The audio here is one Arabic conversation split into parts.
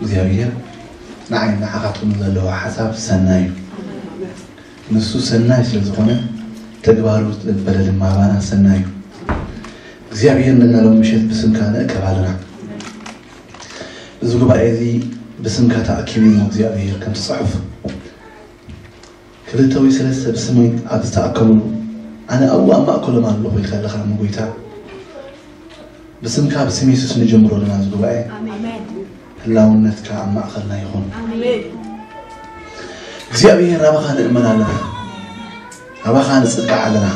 እግዚአብሔር نعم نعاقتكم ذلوا حساب سناي نسو سناي ስለሆነ ተግባሩ በለል ማባና ሰናዩ እግዚአብሔር ለናለው ምሽት በስም ካለ ከባለና ብዙ ጉባኤ እዚ በስም ካታኪሙ እግዚአብሔር ከም ተጻፈ ክልተው ይሰለሰብ ስሙይ አብስተአከሉ انا اول ما اكل ما الله يخلخ من ጎይታ በስም ካብ ስም ኢየሱስ ንጀምሮ ለና ጉባኤ አሜን ህላውነት ከማእኸልና ይሁን አሜን እግዚአብሔር አባኻን እመናለና አባኻን ጽድቃለና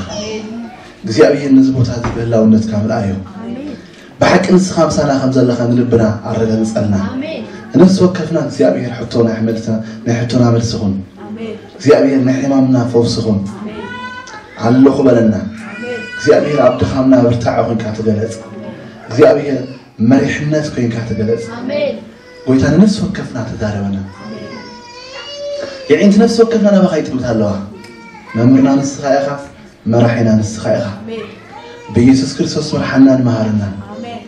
እግዚአብሔር ንዝቦታ ዝበላውነት ካምላዩ አሜን በሐቅን ስኻምሳና ከምዘለኻ ንልብና አረጋግጸልና አሜን እነሱ ወከፍና እግዚአብሔር ሕቶና አሕመልትና ነሕቶና መልስኹን አሜን እግዚአብሔር ነሕማምና ፈውስኹን አሜን አለኹ በለና አሜን እግዚአብሔር አብድኻምና ብርታዕኹን ካተገለጽ እግዚአብሔር መሪሕነት ኮይንካ ተገለጽ አሜን ጎይታ ነፍስ ወከፍና ተዳረወና የዒንት ነፍስ ወከፍና በኻይት ምታለዋ መምርና ንስኻይኻ መራሒና ንስኻይኻ አሜን በኢየሱስ ክርስቶስ መርሐናን ማሃርና አሜን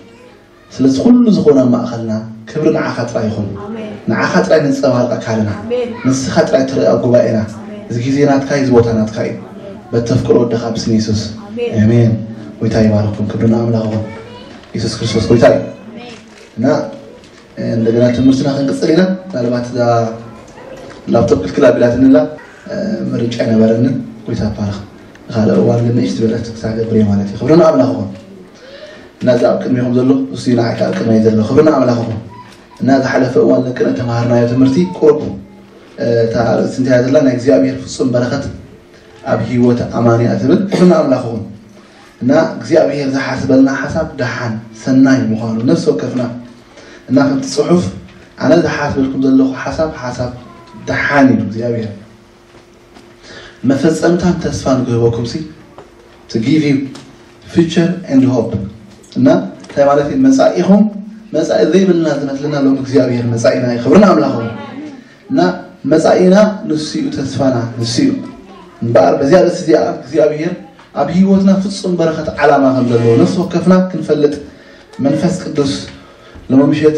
ስለዚህ ሁሉ ዝኾነ ማእኸልና ክብር ንዓኻ ጥራይ ይኹን አሜን ንዓኻ ጥራይ ንጸባርቕ አካልና አሜን ንስኻ ጥራይ ትረአ ጉባኤና እዚ ጊዜናትካ ይዝቦታናትካ እዩ በተፍቅሮ ወደኻ ብስም ኢየሱስ አሜን ጎይታ ይባርክኩም ክብርና አምላኽዎ ኢየሱስ ክርስቶስ ጎይታ አሜን እና እንደገና ትምህርትና ከንቀጽልና ምናልባት ዳ ላፕቶፕ ክልክላ ቢላትንላ ምርጫ ነበረን ጎይታ ባርክ ካለ ዋልግና ይስተበለት ተሳገብሬ ማለት ይخبرنا አምላኽዎ እና ዛ ቅድሚኩም ዘሎ እሱ ይናዓካ ቅድሚይ ዘሎ خبرنا አምላኽዎ እና ዛ ሓለፈ እዋን ለከነ ተማሃርናዮ ትምህርቲ ቁርብ ታርስ እንት ያዘላ ናይ እግዚአብሔር ፍጹም በረከት ኣብ ህይወት አማንያ ትብል خبرنا አምላኽዎ እና እግዚአብሔር ዝሓስበልና ሐሳብ ደሓን ሰናይ ምዃኑ ነፍስ ወከፍና እና ከም ጽሑፍ አነ ዝሓስበልኩም ዘለኹ ሐሳብ ደሓን እዩ እግዚአብሔር መፈጸምታን ተስፋን ገበኩም ሲ to give you future and hope እና ታይማለት መጻኢኹም መጻኢ ዘይብልና ዝመስልና ሎም እግዚአብሔር መጻኢና ይخبرنا አምላኽዎ እና መጻኢና ንስዩ ተስፋና ንስዩ እንባር በዚያ ለስዚያ እግዚአብሔር ኣብ ህይወትና ፍጹም በረከት ዓላማ ከምዘለዎ ነፍስ ወከፍና ክንፈልጥ መንፈስ ቅዱስ ለመምሸት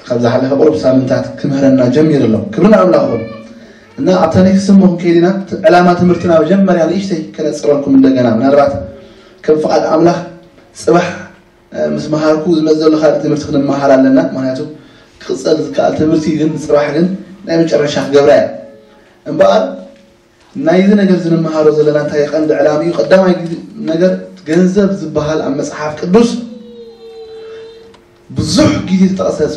ከዛ ሓለፈ ቁርብ ሳምንታት ክምህረና ጀሚርሎ ክብርና አምላኽዎ እና አብታኔክ ስሙን ከይዲና ዓላማ ትምህርትና መጀመሪያ ለይሽተይ ከነጽረልኩም እንደገና ምናልባት ከም ፈቃድ አምላኽ ጽባህ ምስማሃርኩ ዝመዘሉ ኻል ትምህርት ክንማሃር ኣለና ማለቱ ክጽል ዝካል ትምህርቲ ግን ጽባህ ግን ናይ መጨረሻ ገብራያ እንባር ናይዚ ነገር ዝንማሃሮ ዘለና እንታይ ቀንዲ ዕላማዩ ቀዳማይ ነገር ገንዘብ ዝበሃል ኣብ መጽሓፍ ቅዱስ ብዙሕ ጊዜ ተጠቕሰጽ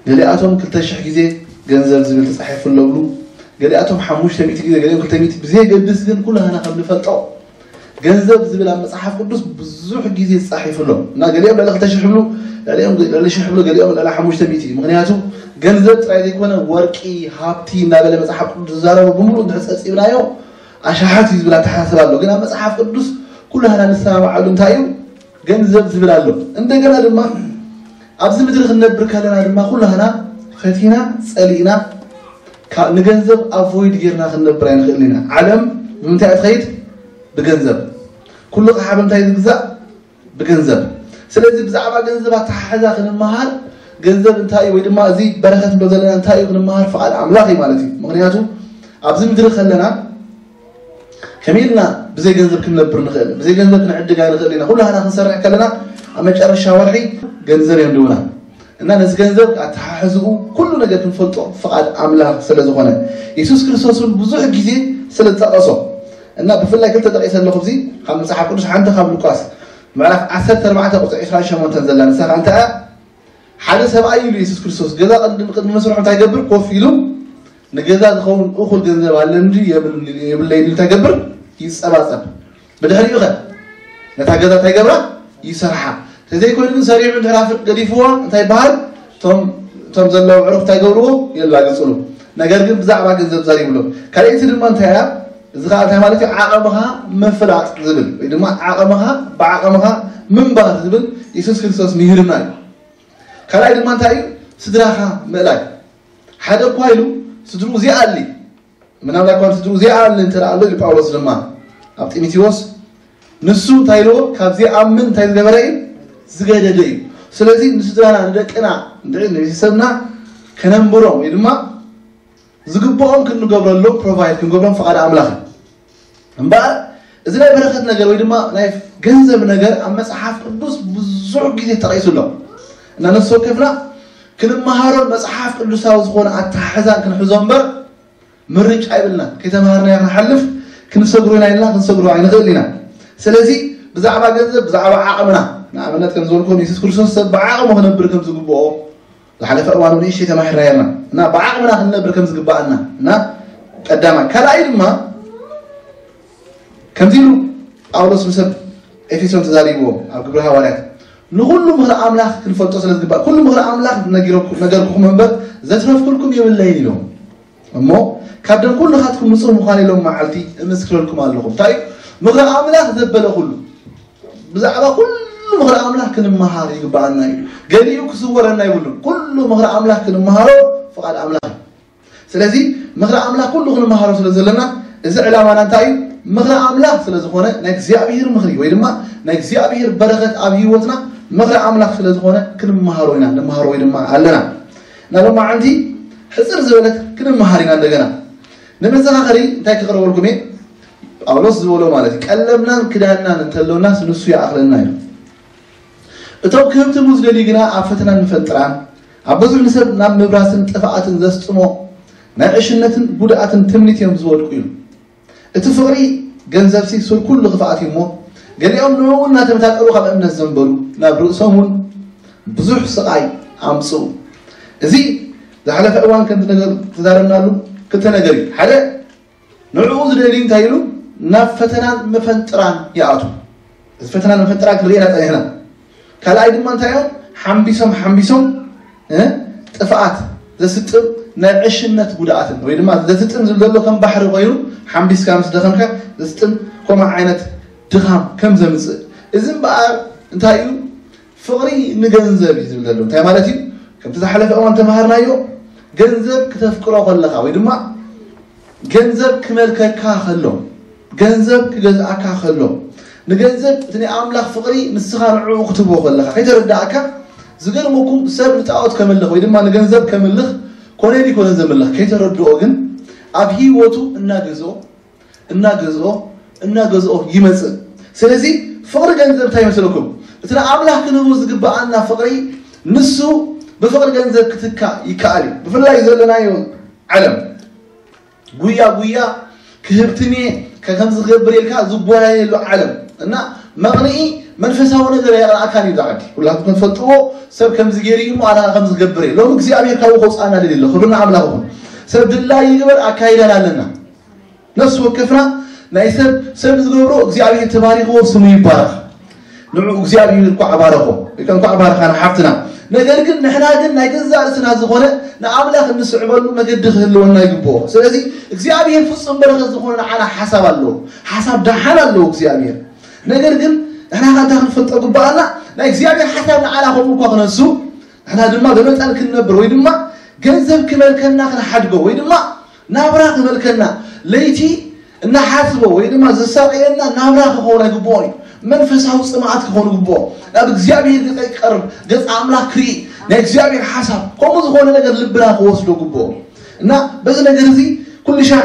ገሊኣቶም 2000 ጊዜ ገንዘብ ዝብል ተጻሒፉሎም ገሊኣቶም 500 ጊዜ ገሊኦም 200 ብዘይ ገድስ ግን ኩላና ከም ንፈልጦ ገንዘብ ዝብል ኣብ መጽሓፍ ቅዱስ ብዙሕ ጊዜ ተጻሒፉሎም እና ገሊኦም ለ 2000 ብሉ ገሊኦም ለ1000 ብሉ ገሊኦም ለ 500 ምክንያቱ ገንዘብ ጥራይ ዘይኮነ ወርቂ ሃብቲ እናበለ መጽሓፍ ቅዱስ ዛረበ ብምሉ ድሕጸጽብናዮ አሻሓት ይዝብላ ተሓሰባሎ ግን ኣብ መጽሓፍ ቅዱስ ኩላና ንሰማዓሉ እንታይ እዩ ገንዘብ ዝብል ኣሎ እንደገና ድማ ኣብዚ ምድሪ ክንነብር ከለና ድማ ኩላና ፈቲና ጸሊና ንገንዘብ አቮይድ ጌርና ክንነብር አይንኽእልና ዓለም ብምንታይ ትኸይድ ብገንዘብ ኩሉ ቃሓብ እንታይ ዝግዛእ ብገንዘብ ስለዚህ ብዛዕባ ገንዘብ ኣተሓሓዛ ክንመሃር ገንዘብ እንታይ ወይ ድማ እዚ በረከት እንደዘለና እንታይ ክንመሃር ፈቃድ አምላኽ ማለት እዩ ምክንያቱ ኣብዚ ምድሪ ከለና ከመይልና ብዘይ ገንዘብ ክንነብር ንኽእል ብዘይ ገንዘብ ክንዕድግ አይንኽእልና ኩላና ክንሰርሕ ከለና ኣብ መጨረሻ ወርሒ ገንዘብ የምድውና እና ነዚ ገንዘብ ኣተሓሕዝኡ ኩሉ ነገር ክንፈልጦ ፈቃድ አምላኽ ስለዝኾነ ኢየሱስ ክርስቶስ ብዙሕ ጊዜ ስለተጠቐሶ እና ብፍላይ ክልተ ጠቂሰለኹ እዚ ካብ መጽሓፍ ቅዱስ ሓንቲ ካብ ሉቃስ ምዕራፍ 14 ቁጥሪ 28 ዘላ ንስኻ እንታይ ሓደ ሰብኣይ ኢሉ ኢየሱስ ክርስቶስ ገዛ ቅድሚ መስርሑ እንታይ ይገብር ኮፍ ኢሉ ንገዛ ዝኸውን እኹል ገንዘብ ኣለ እንጂ የብለይ ኢሉ እንታይ ይገብር ይጸባጸብ ብድሕሪኡ ኸ ነታ ገዛ እንታይ ይገብራ ይሰርሓ ተዘይኮይኑ ሰሪዑ ድሕራፍ ገዲፍዎ እንታይ ይበሃል ቶም ዘለው ዕሩፍ እንታይ ይገብርዎ የላግጽሉ ነገር ግን ብዛዕባ ገንዘብ ዘሪብሎ ካልእቲ ድማ እንታይ እዚ ኸ እንታይ ማለት እዩ ዓቐምኻ ምፍላጥ ዝብል ወይ ድማ ዓቐምኻ ብዓቐምኻ ምንባር ዝብል ኢየሱስ ክርስቶስ ምሂርና እዩ ካልኣይ ድማ እንታይ እዩ ስድራኻ ምእላይ ሓደ እኳ ኢሉ ስድሩ እዚኣ ኣሊ ምናልባት እኳ ስድሩ እዚኣ ኣሊ እንተደኣ ኣሎ ኢሉ ጳውሎስ ድማ ኣብ ጢሞቴዎስ ንሱ እንታይ ኢልዎ ካብ ዘይኣምን እንታይ ዝገበረ እዩ ዝገደደ እዩ ስለዚህ ንስድራና ንደቅና ንቤተሰብና كننبرهم يدما زقبهم كنقبرلو provide كنقبرهم فقد أملاخ أمبار إذا لا بركة نجار ويدما نايف جنزب نجار أما صحاف قدوس بزرق جديد ترأيس الله إن نفسه كيفنا كنا مهارون مصحاف قدوس هاوز خون عتحزان كنا حزام بر مرج عيبلنا كده مهارنا يعني حلف كنا صبرنا إلنا كنا صبروا عين غلنا سلزي بزعبا جنزب بزعبا عقمنا نعم الناس كان زوركم يسوع كريستوس بعقم وهنا بركم زقبوه لحلف أوان ونيش يتمحر ريما نا بعقمنا هنا بركم زقبانا نا قدامك كلا إلما كم زيلو أولوس مسب إفيسون تزاريبو أو قبلها ولات نقول له مهر أملاك كل فترة سلسلة جبا كل مهر أملاك نجاركم منبر زتنا في كلكم يوم الليل لهم أمو كابدن كل خاتكم مصر مخالي لهم معلتي مسكر لكم على لهم طيب مهر أملاك ذبله كله بزعبا كل مهر أملاك كل مهار يجبا لنا قاليو كسور لنا يقولون كل مهر أملاك كل مهاره فقال أملاك سلازي مهر أملاك كله كل مهاره سلسلة لنا إذا علامة نتاعي مغرى أملاك سلازخونه نكزي أبير مغري ويدما نكزي أبير برغت أبي وطنا مغرى أملاك سلازخونه كل مهاروينا نمهارو ويدما علنا نلما عندي حسر زولت كل مهارين عندنا نمزنا خري تاك قروا لكم إيه أولوس زولو مالتي كلمنا كدانا نتلو الناس نسوا يا أخلنا يوم أتوب كهبت مزلي جنا عفتنا نفتران عبزو نسب نام مبراسن تفاعات زستمو نعيشنة بدأت تمنيت يوم زول كيلو اتفقري جنزب سي سول كل غفاءات يمو قال يوم نو الناس متاكلوا خب امن الزنبلو نابرو سومون بزح سقاي امصو ازي زحلف اوان كنت نغير تدارنالو كنت نغري حدا نعوز دليل تايلو نفتنا مفنطران يااتو فتنا مفنطران كرينا تاينا كلاي دمان تايو حمبيسوم طفاعات زستم نعشنت بدأتن ويدما زستم زلدلو كم بحر غيرو حمبيس كامس دخنك زستم كما عينت دخام كم زمص اذن بقى انتايو فقري نغنزب يزلدلو تاي مالتي كم تزحلف اوان تمهرنايو ገንዘብ ከተፍቅሮ ከለኻ ወይ ድማ ገንዘብ ክመልከካ ከሎ ገንዘብ ክገዛካ ከሎ ንገንዘብ እትኒ አምላኽ ፍቅሪ ንስኻ ንዑ ክትቦ ከለኻ ከይተረዳእካ ዝገርመኩም ሰብ ንጣዖት ከመልኽ ወይ ድማ ንገንዘብ ከመልኽ ኮነዲ ኮነ ዘመልኽ ከይተረድኦ ግን ኣብ ህይወቱ እናገዝኦ ይመጽእ ስለዚ ፍቅሪ ገንዘብ ታይ መስለኩም እትኒ አምላኽ ክንቦ ዝግባአና ፍቅሪ ንሱ بفقر جنزب كتكا يكالي بفلا يزلنا يوم علم قويا كهبتني كخمس غبري الكا زبوها يلو علم أنا مغني منفسه ونقدر يا أكاني دعدي ولا كنت فتوه سب كم زجيري مو على خمس غبري لو مكسي أبي كاو خص أنا لله خبرنا عملهم سب الله يقبل أكايدا لنا نفس وكفنا نايسب سب زجورو مكسي أبي تبارك هو سمي بارك نوع مكسي أبي الكوا عبارهم كان كوا عبارك أنا حفتنا نقدر نحن هذا نجزء رسنا زخونة نعمله النسعبلو مقدخ اللو نجيبه سلذي إخزيابيه فصم برخص زخونة على حسب اللو حسب دحال اللو إخزيابيه نقدر نحن هذا داخل فترة قبالنا إخزيابيه حسب على خموك وخنسو نحن هذا ما بنتقل كنا برويدما جنزب كمل كنا خنا حدقه ويدما نابرا كمل كنا ليتي إن حاسبه ويدما زساقينا نابرا خونه قبوي منفسه وسمعتك هون قبوا لا بإخزيابيه يقرب جز عمله كري نإخزيابيه حسب قوم زخونه نقدر لبنا خوصلو قبوا نا بس نقدر زي كل شيء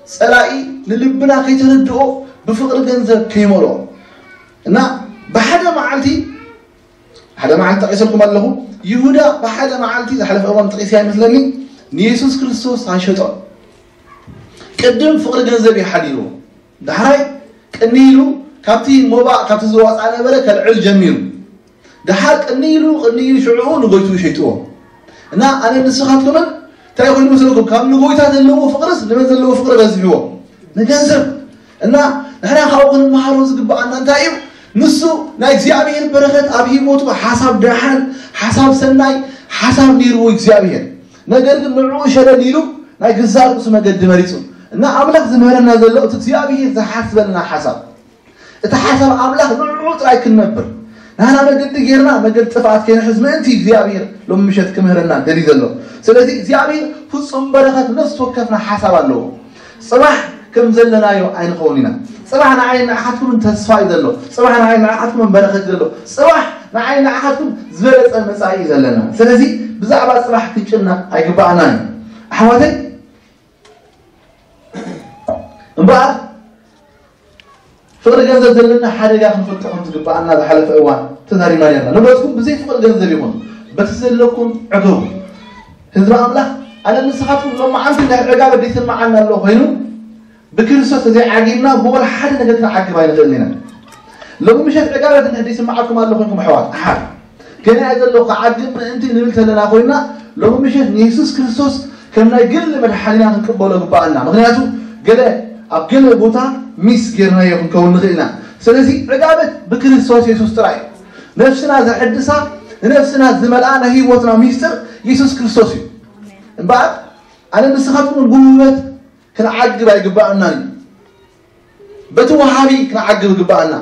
سرائي للبنا كي تردو بفقر جنزب كيمولو نا بحدا معلتي حدا معلتي تقيسلكم الله يهودا بحدا معلتي حلف أوام تقيسيها مثلني نيسوس كريستوس عايشتو قدم فقر جنزب يحديرو دحراي كنيلو كابتي موبا كابتي زواج أنا برا كالعل جميل ده حال قنيلو شعور نقولتو شيتوه أنا نسخات كمان تأخذ مثلكم كم نقولتها اللو فقرس لمن اللو فقر بزحوه نجنزب نحن خاوقن المحروز قبعنا نتايم نسو نايكزيابيه البركات أبيه موتو حساب دحال حساب سناي حساب نيرو إكزيابيه نقدر نعوش هذا نيرو نايكزار اسمه قد مريسو أملاك زمهرنا زلوا تكزيابيه زحسب لنا حساب تحسب أملاك نعوت رايك النبر نحن ما قد غيرنا ما قد تفعت كين حزم أنت زيابير لو مشيت كمهرنا دليل له سلازي زيابير فصم بركات نفس وكفنا حسب له صباح كم زلنا يو عين قوننا صباحنا عين أحدكم تسفايد له صباحنا عين أحدكم بركات له صباح عين أحدكم زبلت المساعي زلنا سلازي بزعبة صباح كيشنا هاي كبعنا حواتي بعد فقر جنزل زلنا حاجة خنفتهم تقبعنا بحلف أوان تنهاري مالينا نبغىكم بزيت فقر جنزل يكون بتسلكم عدو هذا أملا أنا نسخاتكم لما عندي العقاب اللي يسمع عنا الله هينو بكل صوت زي عجيبنا بقول حد نقدر نعقب على غيرنا لو مش العقاب اللي يسمعكم الله هينكم حوار أحد كان هذا اللي قاعدين أنت نقولت لنا أخوينا لو مش يسوع كريستوس كنا يقل من حالنا نقبله قبالنا مغنياته قال أقل بوتا ميس كيرنا يكون كون غيرنا سلسي عقابة بكريستوس يسوع تراي نفسنا ذا حدثا نفسنا زملائنا هي وطنا ميستر يسوع كريستوس بعد أنا نسخاتكم الجمهورات كنا عجب يقبلنا بتوهابي كنا عجب يقبلنا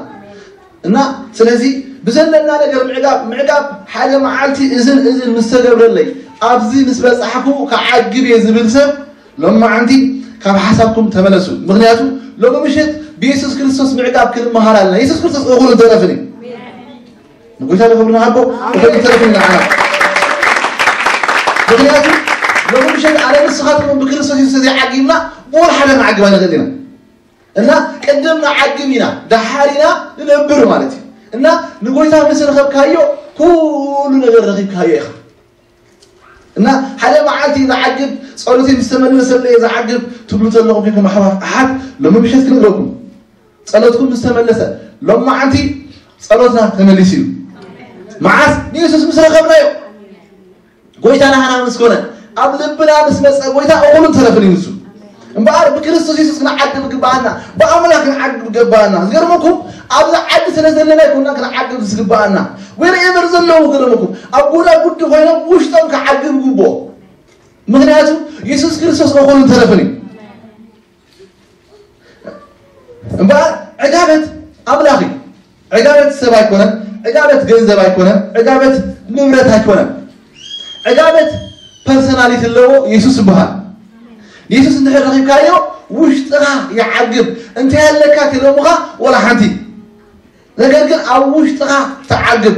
إن سلسي بزلنا نقدر معقاب حاجة معالتي إذن مستقبل لي أبزي نسبة صحكوا كعجب يزبل سب لما عندي كم حسابكم تملسوا مغنياتو لو مشيت بيسوس كريستوس معقاب كل مهارة لنا يسوس كريستوس أقول تلفني نقول هذا قبلنا عبو وخلي تلفني معنا مغنياتو لو مشيت على نسخاتكم بكريستوس يسوس عجبنا ولا حدا معجبنا غدنا إن قدمنا عجبنا دحالنا ننبر مالتي إن نقولها مثل رغب كايو كل نغير رغب كايو إن حدا معالتي إذا عجب صلوتي مستمر مثل إذا عجب تبلوت اللهم فيكم محبة أحد لما بيشهد كل لكم صلوتكم مستمر لسه لما عندي صلوتنا تمليسيو معاس نيسوس مثل رغب رايو قويت أنا مسكونة قبل بنا نسمع قويت أقولون تلفني مسو مبارك بكريستوس يسوع كنا عقب قبانا بأملاك كنا عقب قبانا غيرمكم أبدا عد سنزلنا كنا كنا عقب قبانا وين يمرزلنا غيرمكم أبونا قد هنا وشتم كعقب قبوا مغنياتو يسوع كريستوس أقولون تلفني مبارك عقابة أملاكي عقابة سباي كنا عقابة جنزة باي كنا عقابة نمرة هاي كنا عقابة personality اللو يسوع سبحان يسوع انت رغيب كايو وشتها يعقب انت هلك كلمها ولا حنتي لكن او وشتها تعقب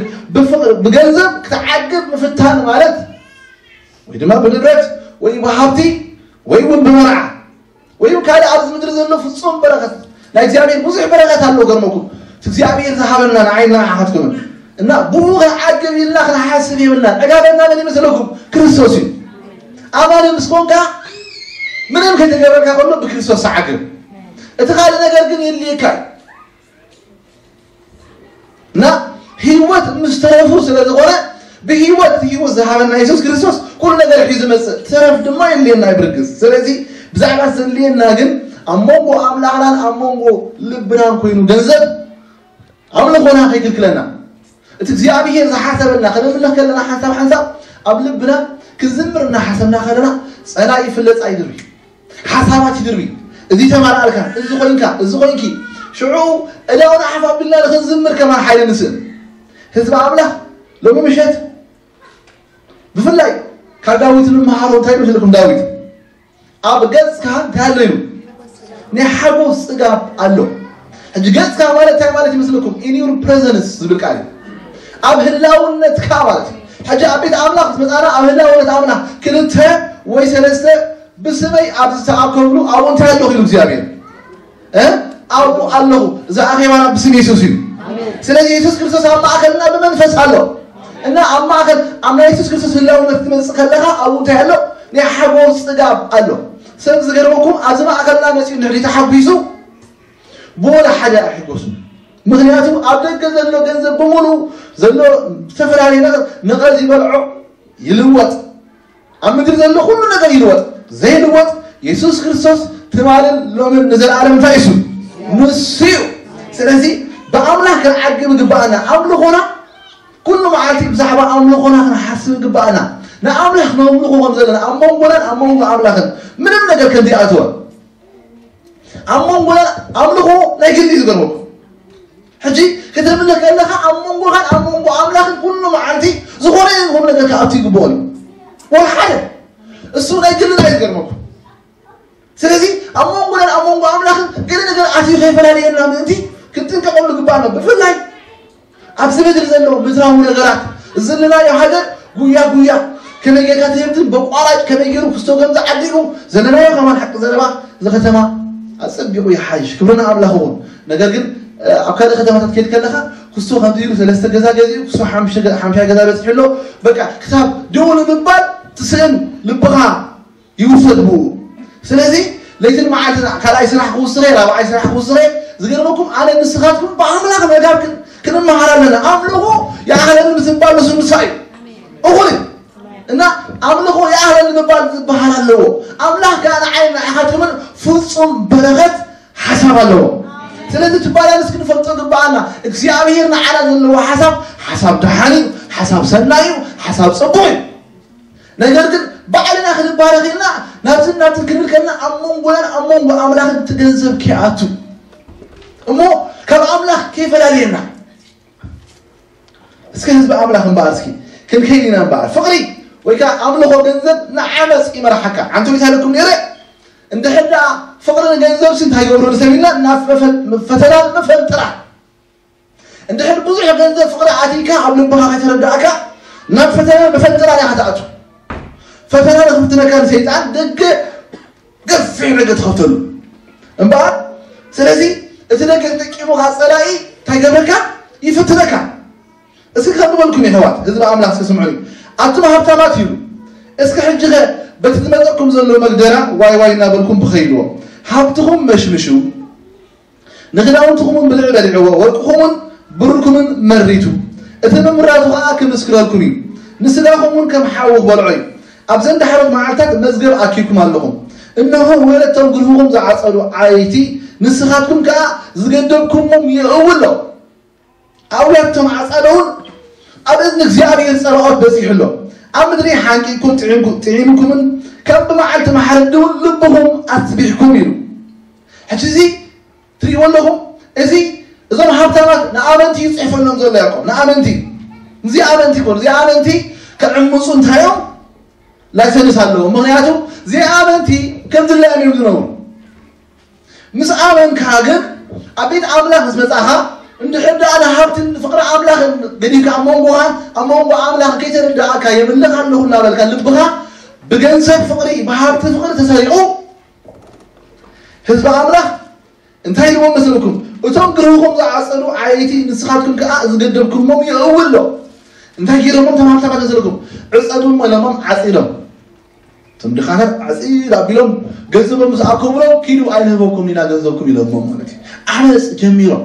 بجنزب تعقب مفتان مالت ويدما بنبرت وي بحبتي وي بمرعى وي كاي ارض مدر زنو فصوم بركات لا اغزابير بزح بركات الله غرمكم اغزابير ذهبنا عيننا حقتكم ان بوغ عقب الله حاسب يبلنا اغابنا من مثلكم كريستوس امان مسكونكا منهم كنت جبرك أقوله بكريستوس عقب. اتخيل نقدر قل اللي كاي. نا هيوت مسترفوس اللي تقوله بهيوت ذهبنا يسوع كريستوس كل نقدر حيز مس ترف دماء اللي نايبركس. سلزي بزعل اللي ناقن أممو أملانا أممو لبنان كوينو جنزب أملانا هيك الكلنا. تجزي هي حسبنا خلينا نقول كلنا حسب أبلبنا كزمرنا حسبنا خلنا أنا يفلت أيدري حسابات يدري إذا تمر عليك إذا خوينك شعو إلا أنا حفظ بالله لخزمر كمان حيل نسل هذا عمله لو مشيت بفلاي كداويت المهارون تايلو لكم داويت أبغز كان تعلم نحبوس إجاب الله أجغز كان ولا تعملت مثلكم in your presence زبكاي أبهلاون نتكابلت حاجة أبيت عمله مثلا أبهلاون نتعمله كلته ويسلسته بسمي أبز تعاقبلو أو أنت هلو خيلو زيابين أو الله إذا أخي وانا بسم يسوسي سلسي يسوس كريستوس أما أخلنا بمنفس هلو إن أما أخل أما يسوس كريستوس الله ونفتمس خلها أو أنت هلو نحبو استقاب هلو سنز غيركم أزما أخلنا نسي نحري تحبيسو بولا حدا أحبوسو مغنياتو أبدك زلو جنزب بمولو زلو سفر علي نغاز يبلعو يلوط أما مدر زلو كله نغاز يلوط زي الوقت يسوع كريستوس تمارن لومن نزل عالم فايسو نسيو سلازي بأملاك العقب قبانا أملخونا كل معاتي بزحبا أملخونا نحسب قبانا نأملخ نملخو غمزلنا أمونغونا أملاخن من النجر كندي أتوا أمونغونا أملخو نجل يزقرمو حجي كتب لك أنها أمونغونا أملاخن كل معاتي زخورين هم نجر كأتي قبولي والحالة السنة يجلنا يتقرمك سلازي أمونغونا أملاخن قلنا نقول أتي خيفة لالي أنها من أنتي كنت نقول لك قبانا بفلاي أبسي بدر زلو مزراهم نقرات زلنا يا حجر قويا كم يجي كاتبتن بقارج كم يجيرو كستو كم تعديكو زلنا يا كمان حق زلما زختما أصدقوا يحاج كبرنا أبلهون نقولن أكاد ختما تكيد كلها كستو كم تيجو ثلاثة جزء جزء كستو حمشة جزء بس حلو بقى كتاب دون ببال تسلم لبغا يوصل بو سلازي ليت المعادن كلا يسرح خوسري لا واي يسرح خوسري زغيركم على نسخاتكم بعملها كما جابكن كنا مهارنا أملكو يا أهل المسبال مسلم ساي أقولي إن أملكو يا أهل المسبال بحال له أملاك كان عين حاتمن فصم بلغت حسب له سلازي تبالا نسكن فلتو قبعنا اكسيابيرنا على ذلو حسب دحاني حسب سنايو حسب صبوي نقدر بعدنا أخذ بارغينا نابزن كنل كنا أمون أملاك تجنزب كياتو أمو كم أملاك كيف لا لينا اسكن حزب أملاك مبارسكي كم كيلنا مبار فقري ويكا أملاك جنزب نعمس إما رحكا عنتو مثالكم نيري عند حدا فقرنا جنزب سنت هاي قبرنا سمينا ناف فتلات مفلترا عند حدا بوزيح جنزب فقرا عتيكا عمل بها يتردعكا ناف فتلات مفلترا يا حدا عتو فتلات خفتنا كان سيطان دق قفي نقد خفتلو انبعد سلازي اتناك تكيمو خاصلاي تايقبركا يفتنكا اسكي خلقوا بالكم يا هوات هذا أملاك سكسمعوني أنتم هبتامات يلو اسكي حجغة بتتمدركم زلو مقدرة واي نابلكم بخيلو هبتهم مشمشو نغلاونتهم بالعبالعوا ورقهم بركم مريتو اتنا مراتو آكم نسكرالكم نسلاهم كم حاوغ بالعي أبزن دحرق معالتات نزقر آكيكم اللهم إنه ولا تنقلهم زعصلوا عايتي نسخاتكم كا زقدبكم يأولو أولادكم عصلون أبزنك زياري يسألوا بس يحلو أمدري حانكي كنت تعينكم كم بمعالت محردون لبهم أتبعكم يلو حتى تري واللهم إذا ما حبتامات نآمنتي يصحفون لهم زلاكم نآمنتي زي آمنتي كعمصون تايوم لا يسنسال لهم مغنياتهم زي آمنتي كم ذلك أمير ذنون مس آمن كاغن أبيت أملاك اسمتها عند حدا أنا هابت فقرة أملاك قديك أمونغوها أملاك كي تردعك يملك عنه نابل كان لبها بجنسك فقري بهابت فقرة تسريعو حزب أملاك انتهي لهم مثلكم وتنقروكم زعصلوا عايتي نسخاتكم كأز قدمكم مم يأول له انتهي لهم تمام تبع نزلكم عصدوا ملامم عصيلهم تمدخانات عصيل أبيلهم جذبوا مساكم لهم كيلو عينه بكم لنا جذبكم إلى مملكة أحدث جميلة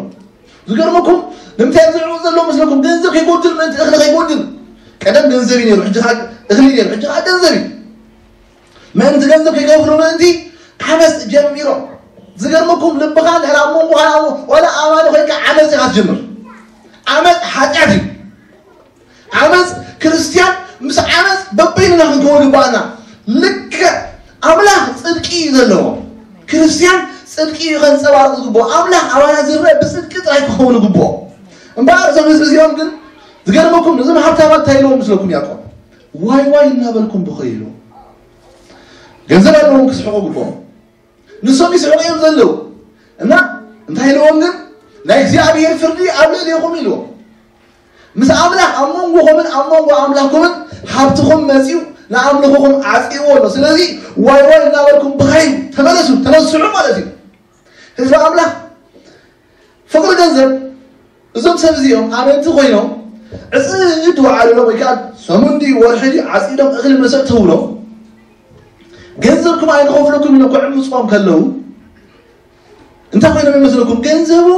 ذكرمكم لم تنزلوا زلوا مثلكم جنزب يقودل من أخلاق يقودل كلام جنزبين يروح جهاد أغني يروح جهاد جنزبين ما أنت جنزب يقولون أنتي أحدث جميلة ذكرمكم لبغان حرامون ولا أمانة هيك عمز يعجمر عمز حاجاتي عمز كريستيان مس عمز ببيننا نقول بانا لك أملاك صدقي ذلوا كريستيان صدقي يخنصبار غبو أملاك أوانا زرع بصدق راح يكون غبو امبارح زمز يوم كن ذكرمكم لازم حبتامات تايلو مثلكم ياكم واي نابلكم بخيلو ገንዘብ ያለውን ክስحقو غبو نسوم يسحقو يمزلو እና እንታይለውም ግን ናይ እግዚአብሔር ፍርዲ ኣብ ልዕሊኩም ኢልዎ ምስ ኣምላኽ ኣሞንጎ ኣምላኽኩምን ሃብትኩም መጺው ንኣምልኹኩም ዓጺዎ ነው ስለዚህ ዋይ እናበልኩም ብኸይሉ ተመለሱ ማለት እዩ ህዝቢ ኣምላኽ ፍቅሪ ገንዘብ እዞም ሰብ እዚኦም ኣመንቲ ኮይኖም ዕፅድ ወዓልሎም ወይ ከዓ ሰሙንዲ ወርሕዲ ዓጺዶም እኽሊ መሰብ ትብሎም ገንዘብኩም ኣይንኸፍለኩም ኢሎም ክዕምፅኦም ከለዉ እንታይ ኮይኖም ይመስለኩም ገንዘቡ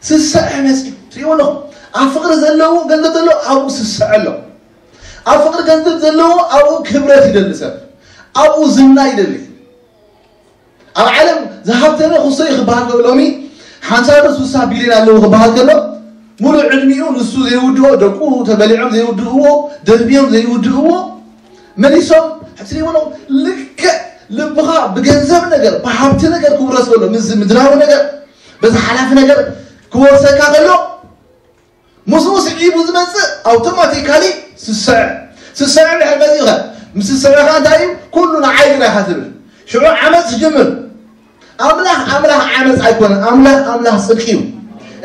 ስስዕ መጺው ትሪእዎ ኣለኹም ኣብ ፍቅሪ ዘለዎ ገንዘብ ዘለዎ ኣብኡ ስስዕ ኣሎ ኣብ ፍቅሪ ገንዘብ ዘለዎ ኣብኡ ክብረት ይደሊ ሰብ ኣብኡ ዝና ይደሊ ኣብ ዓለም ዝሃብተነ ክሶይ ክበሃል ከሎ ሎሚ 50 ቢልዮን ኣለዎ ክበሃል ከሎ ሙሉእ ዕድሚኡ ንሱ ዘይውድኦ ደቁ ተበሊዖም ዘይውድእዎ ደርቢዮም ዘይውድእዎ መሊሶም ሕትሪእዎ ነው ልክዕ ልብኻ ብገንዘብ ነገር ብሃብቲ ነገር ክውረስ ከሎ ምድራዊ ነገር በዚ ሓላፊ ነገር ክወርሰካ ከሎ مسوس عيبو زمزة أوتوماتيكالي سسع لحمزيها مس السبع كان تايم كلنا عايزنا حسب شو عمل جمل أمله عمل أيقون أمله سكيو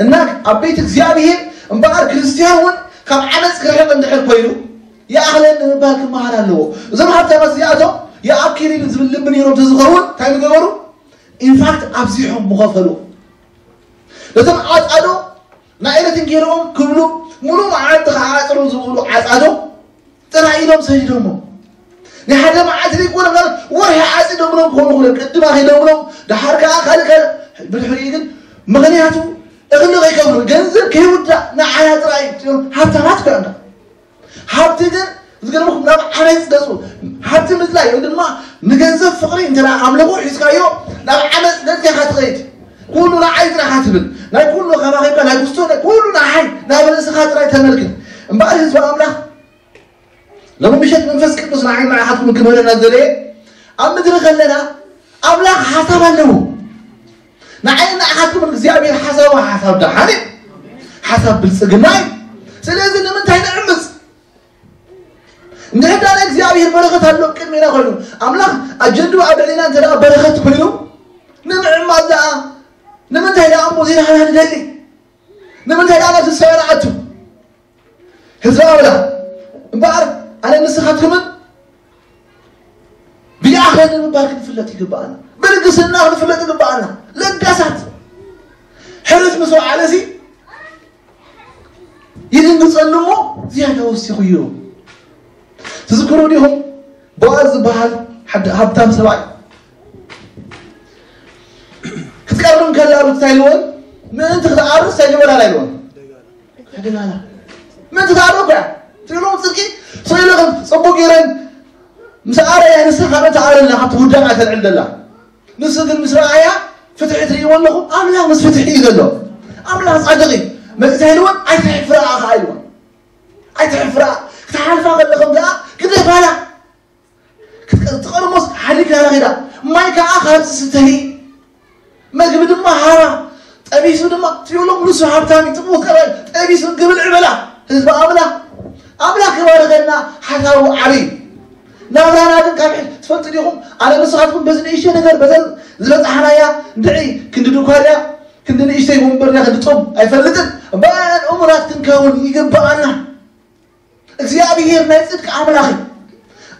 إنك أبيتك زيابين مبارك كريستيانون كم عمل كريم عند حل قيلو يا أهلا بالك ما على له زي ما حتى بس يأتوا يا أكيرين زمن لبني يروح تزغرون تايم يقولوا in fact أبزيهم مغفلوا لازم عادوا نائلة تنكرهم كلهم منو ما عاد خاطروا زولوا عادوا ترى إلهم سيدهم نحن ما عاد يقولوا قال ورها عادوا منهم كلهم قدما هيدهم ده حركة خالك بالحريق مغنياتو أغلى غيكمل جنزل كيودا نعيا تراي حتى ما تكلم حتى كن تقولون نام عمس دسو حتى مثل لا يقول ما نجنزل فقري أنت لا عملوا حس كايو نام عمس نتجه خاتريت كله نعيد راحتبل لا كله خباغي لا يقصون كله نعيد نام بس خاتريت تملكن بعد هذا أملا لما مشيت من فسك بس نعيد مع حد ممكن ولا نزله أم مدري خلنا أملا حسب له نعين أحد من زيابي حسب وحسب دحاني حسب بالسجناي سلازم من تهين عمس نحن على زيابي البركة هلو كلمة نقوله أملاك أجندوا أبلينا ترى بركة كله نمع ماذا نمن تهين أموزين هذا الجلي نمن تهين على السيارة عتو هذا ولا بعد أنا نسخت كمان بيأخذ من بركة فلتي قبانا برقصنا فلتي قبانا لقاسات حرس مسوا على زي يدين تصلموا زيادة وسيخيو تذكروا لهم بعض بحال حد هبتام سواي كتكررون كلا بتسايلون ما أنت تعرف سايل ولا لايلون هذا لا ما أنت تعرف بقى تقولون سكي صيلون صبوكيرن مسأرة يعني سخرة تعالى لنا حتى وداع عند الله نسد المسرعية فتحت لي والله أملا مس فتحي له أملا صادقي ما تسهلون أي تحفرا خايلون أي تحفرا تعرف أقول لكم لا كده بالا تقرمص حالك لا غيره ما يكأخر تستهي ما قبل ما هارا أبيسون ما تقولون نسوا حبتامي تبوه كمان أبيسون قبل عملا هذا أملا كبار غنا حسوا عريب ناولا نادم كامل تفضل اليوم على نصحتكم بزن إيش نقدر بدل زبط حنايا دعي كندو كاريا كندو إيش تيهم برنا خدتهم أي فلتن بان أمورات تنكون يجبأنا إخزيابي هي نايتك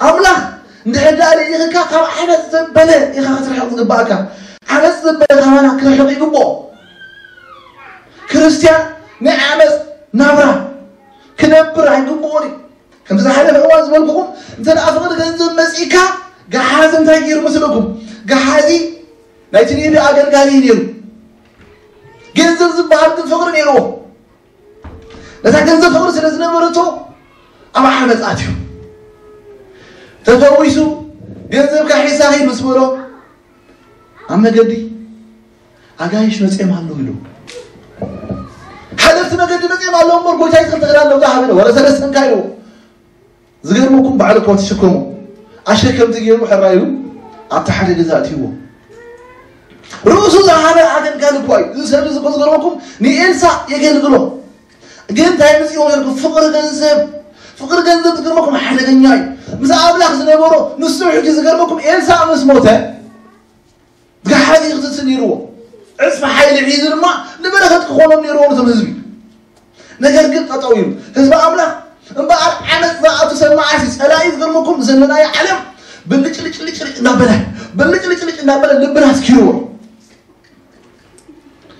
أملاخ نحن على يخك كم حنا زبلة يخاطر حق جبأك حنا زبلة كمان كل حق يجبأ كريستيان نعمس نابرا كنبر يجبوني كم تزحلف الأواز بالكم إنسان أفضل جنزل مسيكا جحازم تغيير مثلكم جحازي لا يتني لي أجر قالين يرو جنزل زبارة الفقر يرو لا تجنزل فقر سلسلة مرتو أما حمد أتيو تفويسو جنزل كحيساهي مسمورو أما جدي أجايش مسئم هالو يلو حدث ما قد مسئم هالو أمور بوجاي تغيران لو ذهبنا ولا سلسلة كايرو زغيرمكم بعلك وتشكموا أشكم تجيروا حرايو أتحدى جزاتيوه رؤوس الزهراء عدم قالوا كوي زسبب زغيرمكم نيلسا يقلقلوا جنت هاي مسيو يركض فقر جنزب زغيرمكم حدا جناي مسأب لك زنبورو نسوي زغيرمكم إلسا مسموته قاعد يخزن سنيرو اسمع حيل عيد الماء نبرخت خونهم نيرو تمزبي نجر قط قطويم حزب أملاك انبار عمس ذا تسمع عسيس ألا يذكرمكم زننا يا علم بلش نابله بلش نابله نبرها سكيرو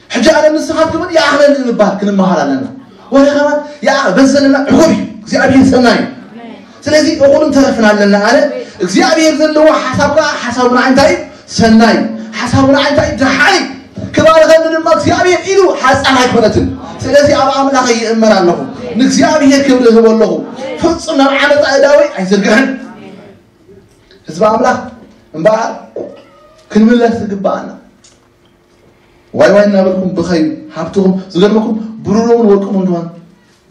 حجة على من الصحاب كمان يا أهلا نبار كنا مهارا لنا ولا كمان يا بس لنا عقبي زي أبي سناي سلازي أقول انترفنا لنا على زي أبي يبذل حسابنا عن تايب سناي حسابنا عن تايب دحاي كمان غير ما زي أبي إلو حس أنا كنتن سلازي أبغى أعمل أخي إمرا لهم نكزيابي هي كبر هو الله فصلنا معنا تعداوي عايزرقهن حزب أملاك انبعر كل من الله سقبانا واي نابلكم بخير حبتهم زغرمكم برورون ورقم اندوان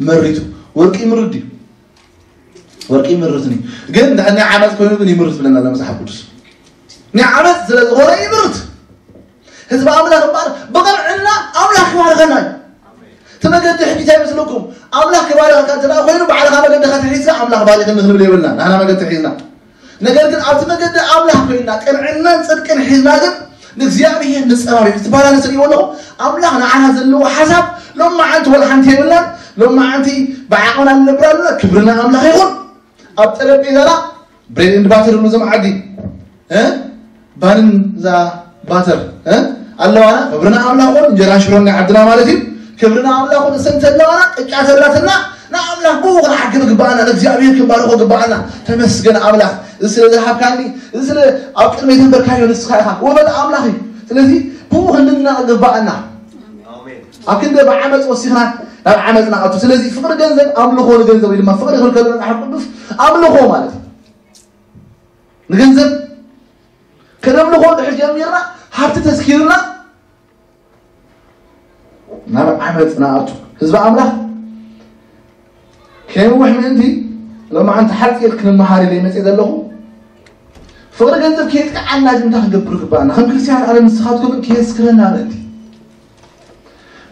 مريتو ورقي مرتني قل نحن عمد كونو كن يمرت بلنا لما صحاب قدس نعمد زلز غوري يمرت حزب أملاك انبعر بقر عنا أملاك وارغناي تمجد حديث مثلكم أملاك بالغ كانت لا خير بعد ما قد دخلت حيزة أملاك بالغ مثل اللي قلنا أنا ما قد حيزنا نقدر أبتم قد أملاك كنا كان عندنا صدق حيزنا قد نزيابه نسأله استبارة نسأله والله أملاك نعنا زلوا حسب لما أنت ولا حنتي ولا لما أنت بعقنا النبرة كبرنا أملاك يقول أبتلب إذا لا بريد باتر لازم عادي بان ذا باتر الله أنا كبرنا أملاكون جراش رونج عبدنا مالتي كبرنا أملاكون سنت الله أنا إجازلاتنا نعمله بوغ نحكي قبانا نجزي كبارو قبانا تمسكن أملاك إسلا ذهب كاني إسلا أكل ميتين بركايو نسخها وبدأ أملاكي ስለዚህ بوغ لنا قبانا أكيد ده بعمل وسيخنا لا عملنا أتو ስለዚህ ፍቅር ገንዘብ አምልኮ ገንዘብ ወይ ድማ ፍቅር ይሁን ከለና አሐቅዱስ አምልኮ ማለት ገንዘብ ከነምልኮ ድሕጀሚርና ሀብት ተስኪርና ናብ ዓመፅና ኣቱ ህዝቢ ኣምላኽ ከይውሕ ምእንቲ لما أنت حركت كنمحاري لي متى ذلهم فقر جنزب كيس كأن لازم تخبر كبارنا خم كريستيان على مسخاتكم كيس كلنا عندي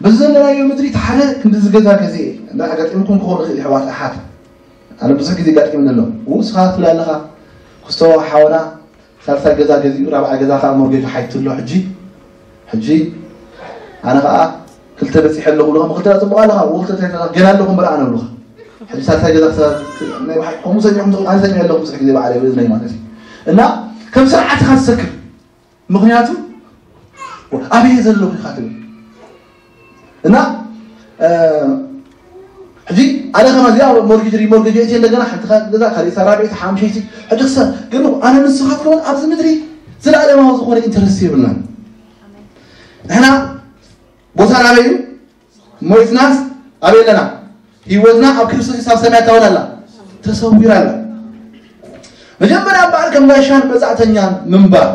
بس أنا يوم مدري تحرك كنت زجاجة كذي لا حاجات يمكن كون خلي حوات أحد أنا بس كذي قاعد كمل لهم وسخات لا لها خستوا حاونا ثالثة جزاء كذي رابعة جزاء خام مرجع حيت له حجي أنا بقى قلت بس يحلوا لهم قلت لازم بقى لها وقلت جنال لهم برا أنا لهم حجي ثالثة جزاء هم زين هم أنا زين لهم مسح كذي بعليه بإذن الله نسي إنه كم ساعة خاص سكر مغنياته أبي يزلوا خاتم إنه حجي أنا كمان زيا مورجي إيش اللي جنا حتى كذا خلي سرابي تحام شيء حجي قصة قالوا أنا من السخات كمان أبز مدري زلالة ما هو صغير إنترسي بالله إحنا بوسان أبيو مويت ناس أبي لنا يوزنا أو كريستوس يساب سمعت ولا لا تصوير لا مجمّنا بعركم لاشان بزعتنيان منبر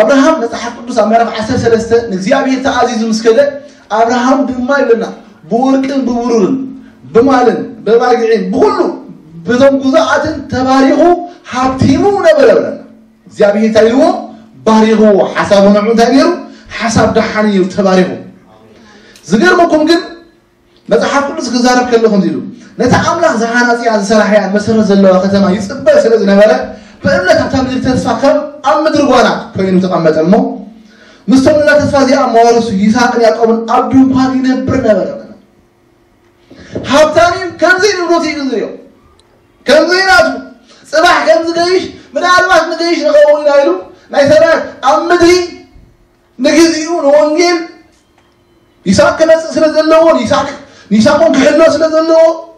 أبراهام نتحقق قدوس أميرك عسل سلسة نزيابي تعزيز مسكلة أبراهام بماي لنا بوركن بورون بمالن بباقعين بقولو بدون قزاعة تباريخو حابتيمو نبلبنا زيابي تايلو باريخو حسابو نعمو تانيرو حساب دحانيو تباريخو زغير مكم قل نتحقق قدوس كزارب كلهم ديلو نتعامل زحاناتي على سراحيان مسرة زلوا ختما يصبر سلز نبلا فإملا تعتمد التسفاكر أم مدرجوانا كأنه تقمت المو مستمر التسفازي أم وارث يساقني أقوم أبدو قادين برنا بلا هابتاني كم زين الروتي كذيو كم زيناتو صباح كم زجايش من ألوان نجايش نقوي نايلو نايسرات أم مدري نجزيون وانجيل يساق كناس سلز اللون يساقون كحلو سلز اللون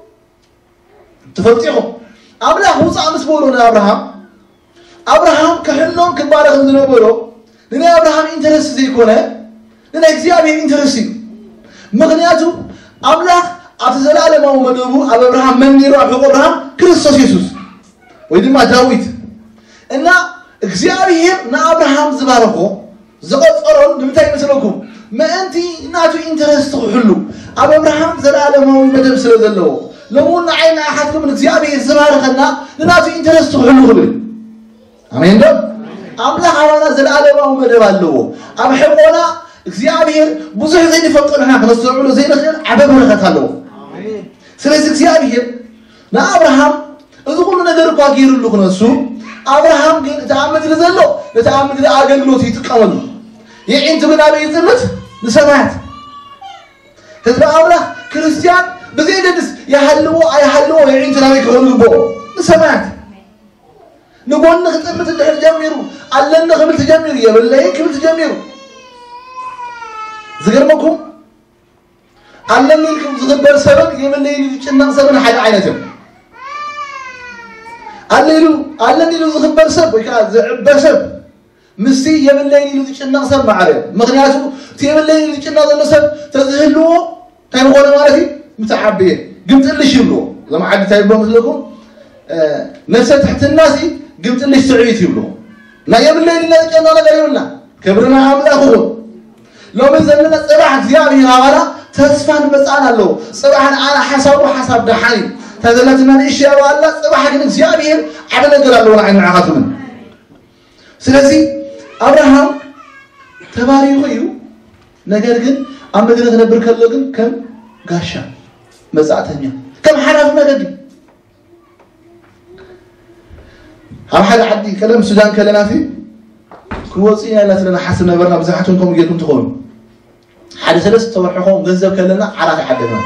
تفرطيهم أبلا هو سامس بولونا أبراهام كهنون كبارة عندنا بولو لنا أبراهام إنترس زي كونه لنا إكزيابي إنترسي مغنياتو أبلا أتزال على ما هو مدبو أبراهام من يروح أبراهام كريستوس يسوع ويدي ما داويد إن إكزيابي نا أبراهام زباركو زقط أرون دمتاي مثلكم ما أنتي ناتو إنترس تحلو أبراهام زال على ما هو مدب سلذلو لو قلنا عينا أحدكم من زيابي الزمان خلنا لناتي إنترست حلو خبري أمين ده أملا حوانا زلالة ما هو مدبالو أم حبونا زيابي بزح زين فقط هناك نستوعبه زين خير عباب رختالو سلسل زيابي نا أبراهام إذا قلنا ندرك واقير اللي خنسو أبراهام تعمد لزلو نتعمد لأجل لوتي تقبل يعني أنت من أبي يزمت نسمعت تدري أملا كريستيان بزي جدس يحلو يعين تنامي كهولو بو نسمعت نقول نخدمت الدحر جميرو علنا خمل تجمير يا بالله كمل تجميرو زغير مكم علنا لكم زغبر سبب يا بالله يجينا سبب حاجه عينتهم علنا لو زغبر سبب ويكا زعبر سبب مسي يا بالله يجينا سبب معري مغنياتو تي بالله يجينا سبب تزهلو كان قول مالتي متعبيه قمت ليش يبلو لما عاد تايبو مثلكم نفس تحت الناس قمت ليش تعيت يبلو لا يا بالله لا جنا لا غيرنا كبرنا املاكو لو بزلنا صباح زيابي هاغلا تسفان مصان له صباح انا حساب دحاني تزلتنا الاشياء والله صباح كن زيابي على نقر له عين عقاتهم سلازي ابراهام تباريخو يو ነገር ግን አመድነት ነበር ከለግን ከም ጋሻ مزعتني كم حرف مجدي هم حد عدي كلام السودان كلنا فيه كوصينا لا لنا حسب نبرنا بزحتكم جيتكم تخونوا حد ثلاث توحهم جذب كلنا عرات حدنا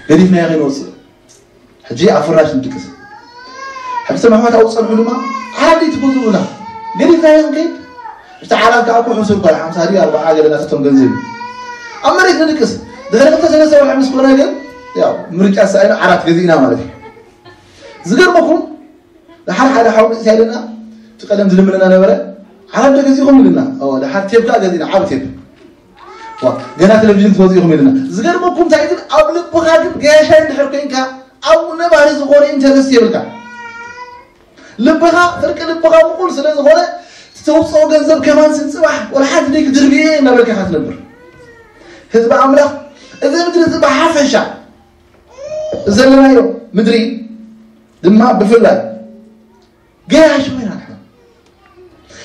قريبنا يا غير وصل حجي عفراش ندكس حبس ما هو توصل علوما عادي تبوزونا قولي فاهم كيف تعالى كأكو حسن قال 50 ريال 4 قال لا تتم جنزبي أما ريت ندكس دخلت سنة سوى الحمس كلنا قال يا مرجع سائل عرفت جزينا مالتي زجر بكم لحال حدا حاول سائلنا تقدم دلمنا نبرة عرفت جزيهم لنا أو لحال تبقى جزينا عرفت تب وجنا تلفزيون توزيهم لنا زجر بكم تايدن قبل بخادم جاشين حركين كا أو نبارز غوري أنت تسيبك لبها فرق لبها بقول سلام غوري توصل جنزب كمان سنصبح ولا حد ليك دربيه ما بك حتنبر حزب عمله إذا مدري تبع حافشة إذا لما يو مدري دماء بفلا جاش وين أحنا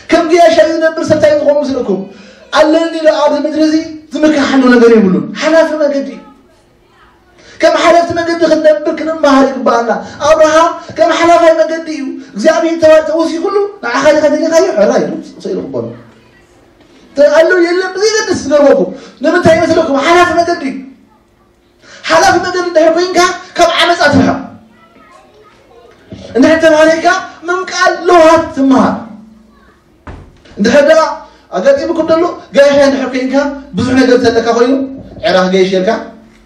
كم جاش ينبر ستين خمس لكم علني لأرض مدرسي زمك حلو نقدر يقولون حلاف ما قدي كم حلفت ما قدي خدنا نبر كنا مهارك بعنا أبراهام كم حلف ما قدي زعبي توسي كله مع خالي خدي لي خايف راي صير قبله قال له يلا بزي قدس نروكم لما تاي مثلكم حلف ما قدي حلف ما قدي تحبين كم عمس أتفهم إن حتى عليك من قال لوهات تمها إن حتى أقول إبكم دلو جاي هند حبين بزحنا قلت لك أخويو عراق جاي شيلك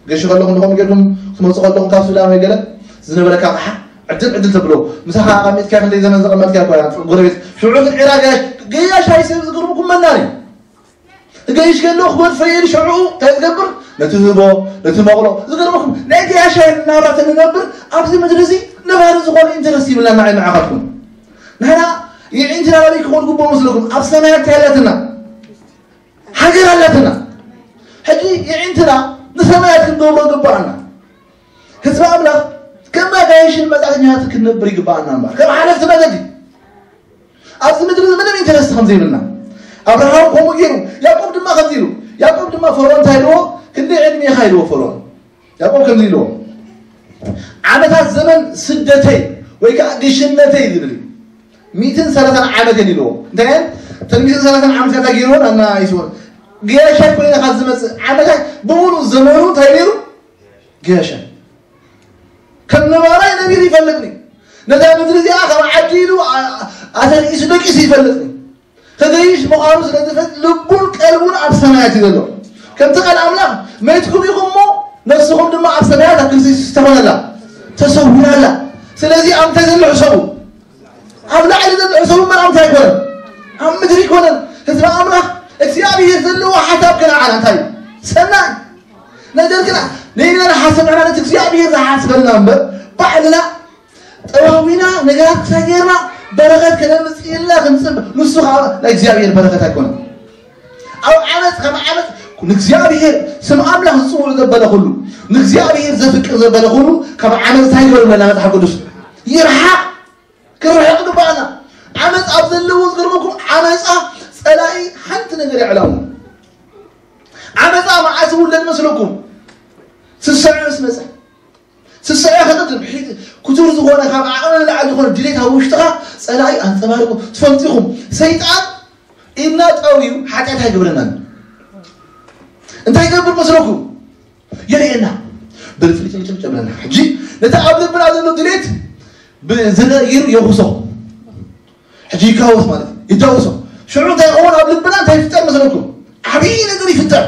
جاي شغل لهم نقوم يقولون ثم صغر لهم كاسو لا ما يقول زين ولا كاحة عدل تبلو مسحة قامت كان اللي زمان زغمت كان قريت شعوب العراق جاي شاي سيف زقربكم مناري جايش قال له خبر فريل شعوب تقبر لا تذبو لا تمغلو زقربكم لا جاي شاي نارات نقبر أبزي مدرسي نبهر زغال إنترسي ولا معي معكم نحنا يعينتنا لا يكون قبوا مسلكم أبسنا تهلتنا حجر هلتنا حجي يعينتنا نسمعت ندور قبعنا كسب أملا كم جايش المزاجنات كنا بريق بعنا ما كم عرفت ما تدي أبزي مدرسي من إنترس خمسين لنا أبراهام قوم يجيرو يعقوب دم خمسينه يعقوب دم فرعون تايلو كندي علمي خيلو فرعون يعقوب كم ليلو عمتها الزمن سدتي ويكا ديشنتي ذلي 230 عامة ليلو انتين تلميذ 30 عام كذا جيرون أنا يسون جياشة كلنا خزمت عامة بقولوا الزمانو تايلو جياشة كم نواري نبي يفلقني ندا مدرسي آخر عديلو أثر يسبك يفلقني تدريش مقارنة لدفت لبون قلبون عبسنايات يدلو كم تقال أملاك ما يتكم يقوموا نفسهم دم عبسنايات كل شيء استمر لا تسوينا لا سلازي أم تزل عصبو أم لا يزل عصبو من أم تايكونا أم مدري كونا هذا أملاك اكسيابي يزلوا حتى بكنا على تاي سنة نقدر كنا لينا حسب على اكسيابي يزل حسب النمبر بعدنا تواوينا نقدر سجيرنا بركات كلام إلا خمسة نصها لا إجزاء بركات هكونا أو عمد كم عمد نجزاء سمع أمله الصور زبالة كله نجزاء زفك زبالة كله كم عمد ثاني ولا لا تحققوش يرحق كرحق قبعنا عمد أفضل له وزقربكم عمد سلاي حنت نقري علىهم عمد ما عزول للمسلكم سسعة مسمسة سسعة خدت بحيث كتور زغونا كاب عمل لعل زغونا دليتها واشتغى سلاي أنت مالكم تفنتيهم سيطان إنا تقويو حتى تهجبرنا أنت هيقبل مسلكم يلينا بالفلتين يجبرنا حجي نتعامل من هذا الدليت بزناير يغوصو حجي كاوس مالك يتوسو شعور ده يقول قبل البنات هيفتر مسلكم حبيبي نقدر يفتر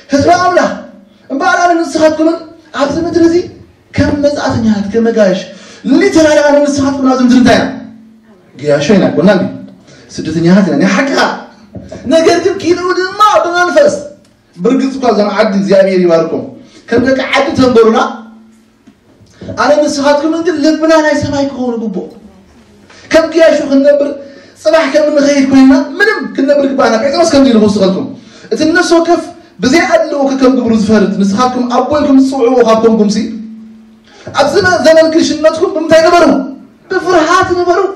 هذا أملا بعد أن نسخات كلن عبد المدرسي كم مزعت نهاد كم جايش اللي ترى أنا نسخات كلن لازم تنتهي جايشينا قلنا لي سدت نهاد يعني حكا نقدر كيلو ما بننفس برجس كذا زمان عد زيادة يباركم كم لك عد تنظرنا أنا نسخات كلن عند لبنا لا يسمع يكون قبو كم جايشوا خلنا بر صباح كم من غير كلنا منهم كنا بركبانا كيف كم دينهم وصلتكم الناس وقف بزي عدلوا كم قبروا زفرت نسخاتكم أبوكم تصوعوا وخابكم كمسي أبزنا زمن كشنتكم بمتى نبروا بفرحات نبروا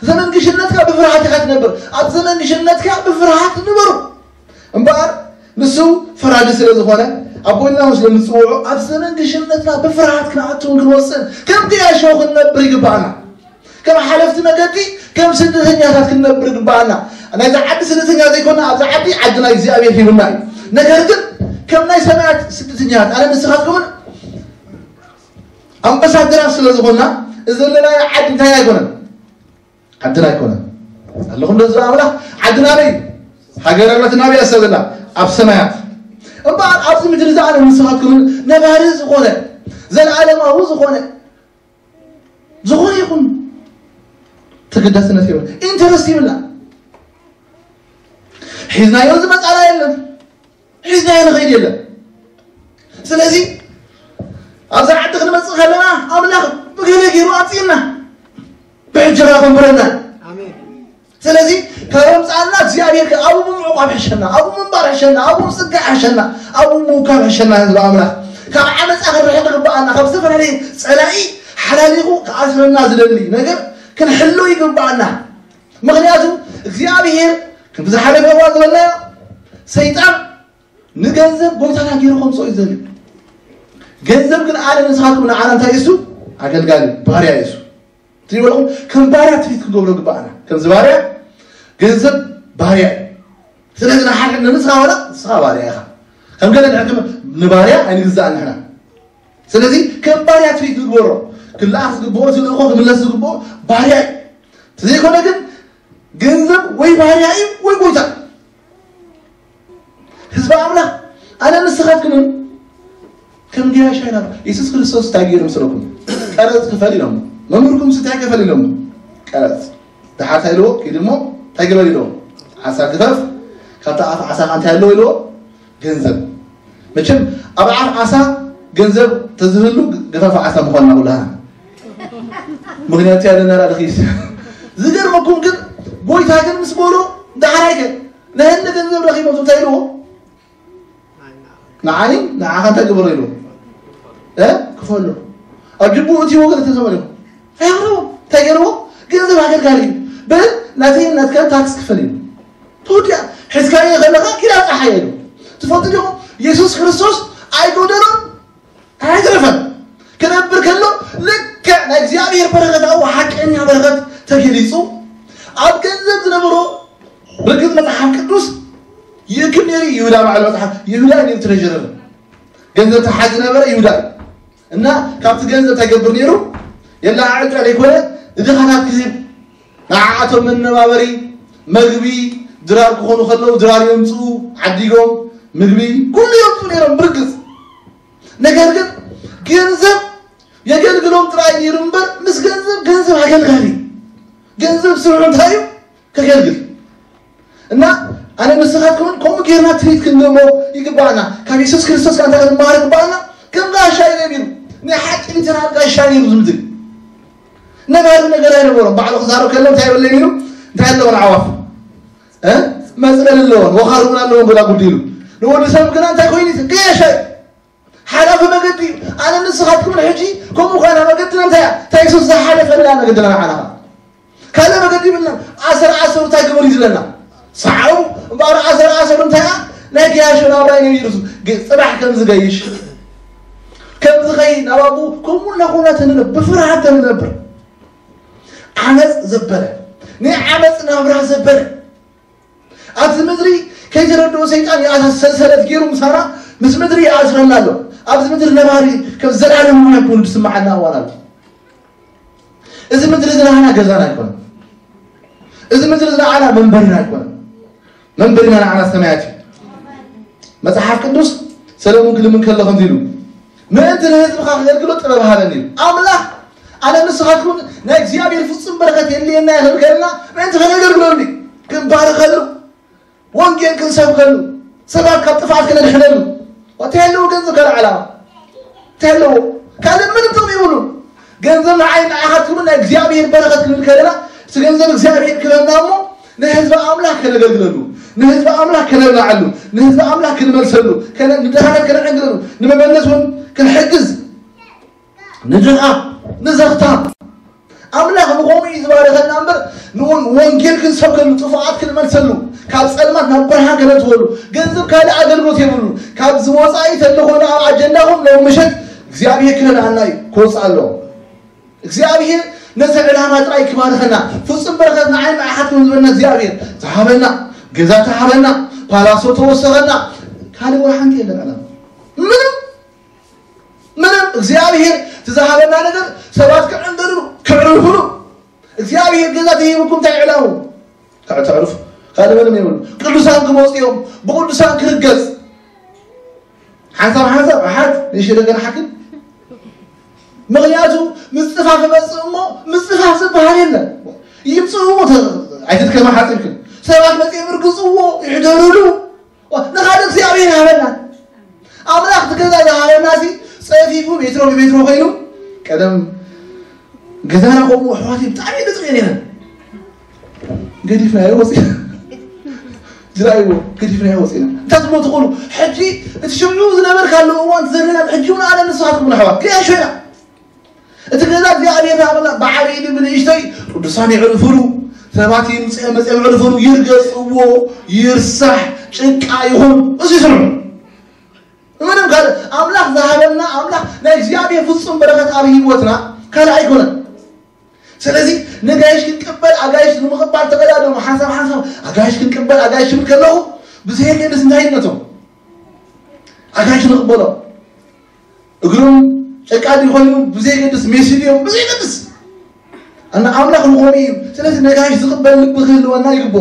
زمن كشنتك بفرحات خات نبر أبزمن كشنتك بفرحات نبروا أمبار نسوا فراد سلز هنا أبونا مسلم تصوعوا أبزمن كشنتك بفرحات كنعتهم كنوصل كم دي أشوف النبر يقبعنا كم حلفت مجدي كم سنتين هات كنبر يقبعنا أنا إذا عد سنتين هذا يكون أبز عدي عدنا يزي أبي في الماء نقدر كم ناي سمعت سنتين هات أنا مسخاتكم أمبسادر أصل زبوننا إذا لنا عد تاعي يكون عدنا يكون اللهم رزق الله عدنا لي حاجة رغبة النبي أسد الله أبسمات بعد أبسم ترزق على مسحكم نبارز زخونة زي العالم هو زخونة يكون تقدسنا فيه أنت رسيم الله حزنا يوزمت على يلا حزنا ينغير يلا سلازي أذا عندك نمسك خلنا أملاك بقولك يروحينا بحجرة برنا آمين سلازي كلام سألنا زيادة أبو معقب حشنا أبو منبر حشنا أبو مسقع حشنا أبو موكب حشنا هذا الأملاك كم عمل آخر رحلة قبعنا خمس سفر عليه سألاقي حلاليقو كأسر الناس اللي نقدر كن حلو يقبعنا مغنياتو زيادة كن بزحلة بواز ولا سيطان نجنزب قلتنا غيره خمسة إزالي جنزب كن على نسخات من عالم تايسو عقل قالي باريا يسو تقول لهم كم باريا تفيد كقولوا قبعنا كم زباريا جنزب باريا سلسلة حاجة نسخة ولا نسخة باريا كم قال الحكم نباريا يعني جزء نحنا سلسلة كم باريا تفيد كقولوا كل أخذ قبوا سلسلة أخوك من لسه قبوا باريا تزيد كنا كن جنزب وي باريا وي قوتا حزب عمله أنا نسخات كمان كم جاء شيئا يسوع كريستوس تاجر مسلكم كارث كفالي لهم ما مركم ستاجر كفالي لهم كارث ده حتى له كده تاجر لهم عسى كذف كتا عسى عن تهلو له جنزب مشم أبعاد عسى جنزب تزهلو كذف عسى مخالنا ولا مغنياتي على النار الخيس زجر مكون كده بوي تاجر مسبولو ده حركة لهن جنزب رخيم وتايرو نعاني نعاها تقبل له كفر له أجيبه أنتي وقت تسمعه فيعرفوا تجربوا كذا ما كان قالين بل ناتين نتكلم تاكس كفلين توديا حسكاية غلقة كذا أحيانه تفضلوا يسوع كريستوس أيقودرون هيدرفن كنا بركلو لك نجزي بركة أو حق إني بركة تجلسوا أبكذب نبرو بركة متحف كدوس يمكن يهودا مع المتحف يهودا اللي يترجرن جنزة تحدنا برا يهودا إننا كابت جنزة تجبر نيرو يلا عاد عليك ولا إذا خناك كذب نعاتهم من نوابري مغبي درار كونوا خلوا درار يمسوا عديهم مغبي كل يوم نيرم بركز نقدر جنزة يقدر قلهم تراي نيرم بر مس جنزة حاجة غالي جنزة سرعة تايو كجلجل إننا أنا مسخاتكم كم كيرنا تريد كنمو يقبعنا كان يسوع كريستوس كان تقدر ما يقبعنا كم قاشاي يبينو نحكي اللي ترى قاشاي يرزمدك نقدر نقول بعض خزارو كلهم تعبوا اللي يبينو تعلوا العواف مثلا اللون وخرجنا اللون بلا قديلو نقول لسام كنا أنت كويني قاشاي حالا فما قدي أنا مسخاتكم الحجي كم كنا ما قدنا تايسوس زحالة فلا أنا قدنا معنا كلا ما قدي منا عصر تايقبل يزلنا صعب بار عصر انتهى لكن يا شو نابين يرسو صباح كم زغيش كم زغي نابو كمنا كنا تنلب بفرحة تنلبر عمس زبلة ني عمس نابرا زبلة أبز مدري كي جردو سيطان يا سلسلة غيرو مسارا مس مدري أجرنا له أبز مدري نباري كم زلالم ما يكون بسمعنا ولا إذا مدري زلالنا جزانا يكون إذا مدري زلالنا منبرنا يكون من برنا على سماعتي مصحف قدوس سلام كل من كله خنزيرو ما أنت لازم خاخ يرجلوا ترى بهذا النيل أملا أنا نسخاتكم نجزيا بيرفضون بركة اللي إننا هنقولنا ما أنت خلنا يرجلوا لي كم بارك خلوا وانجيل كن سب خلوا سبب كطفعت كنا نحلو وتهلوا جنزو كلا علامة تهلوا كلام من تم يقولون جنزو عين أحدكم نجزيا بيربركة كل كلنا سجنزو نجزيا بيركلنا مو نهزب أملاك كنا قلقلو نهزب أملاك كنا نعلو نهزب أملاك كنا مرسلو كنا ندهنا كنا عندلو نمبنسون كنا حجز نجرأ نزغتا أملاك مقومي إزبارة النمبر نون وانجيل كن سبكن طفعات كنا مرسلو كاب سلمان نبرها كنا تقولو جنزب كلا عقلبو تيبولو كاب زواسعي تلقونا عجناهم لو مشت زيابيه كنا نعناي كوص علو زيابيه نزع لها ما تراي كمان خنا فصل بركتنا عين أحد من زمنا زيابين تحبنا جزاء تحبنا فلاسو توصلنا كانوا واحد كذا العالم من زيابين تزهبنا نقدر سبات كعندنا كعرفنا እግዚአብሔር ገዛት ይሄምኩም ታይዕላው تعرف قال من يقول ቅዱሳን ከመውጽዮም በቅዱሳን ክርገጽ حسب احد ليش لقنا حكم مغياتو مصطفى فبصمو مصطفى سبحان الله يمصو عيتك ما حاطينك سبات مصي مرقصو يحضروا نخاد እግዚአብሔር ያበላ አምላክ ተገዛ ያለናሲ صيفيفو بيترو خيلو ቀደም ገዛና ቆሙ ሐዋቲ በጣም ይጥቅየኔና قديفنا يوصي جرايو قديفنا يوصينا تطمو تقولوا حجي تشمعوا زنبر قالوا وانت زرنا حجونا على نصاتكم الحوات كيف شوية اتقلت يا أبي الله بعبيد من إشتي ودساني عرفلو ثباتي مسئم عرفلو يرقص يرسح شنكايهم ايش يسمعون منهم قال أملاك ذهبنا أملاك لا يجيابي فصم بركة أبي هوتنا قال عيكونا ስለዚህ ነጋይሽ ክንቀበል አጋይሽ ለመቀበል ተቀዳደሙ ሐሳብ አጋይሽ ክንቀበል አጋይሽ ምከለው ብዙሄ ከደስ እንዳይነተው አጋይሽ ንቀበለው እግሩም ጨቃዲ ሆይኑ ብዙሄ ከደስ ሜሽዲዮ ብዙሄ ከደስ እና አምላክ ልቆሚ ስለዚህ ነጋይሽ ዝቀበል ልብህ ለወና ይግቦ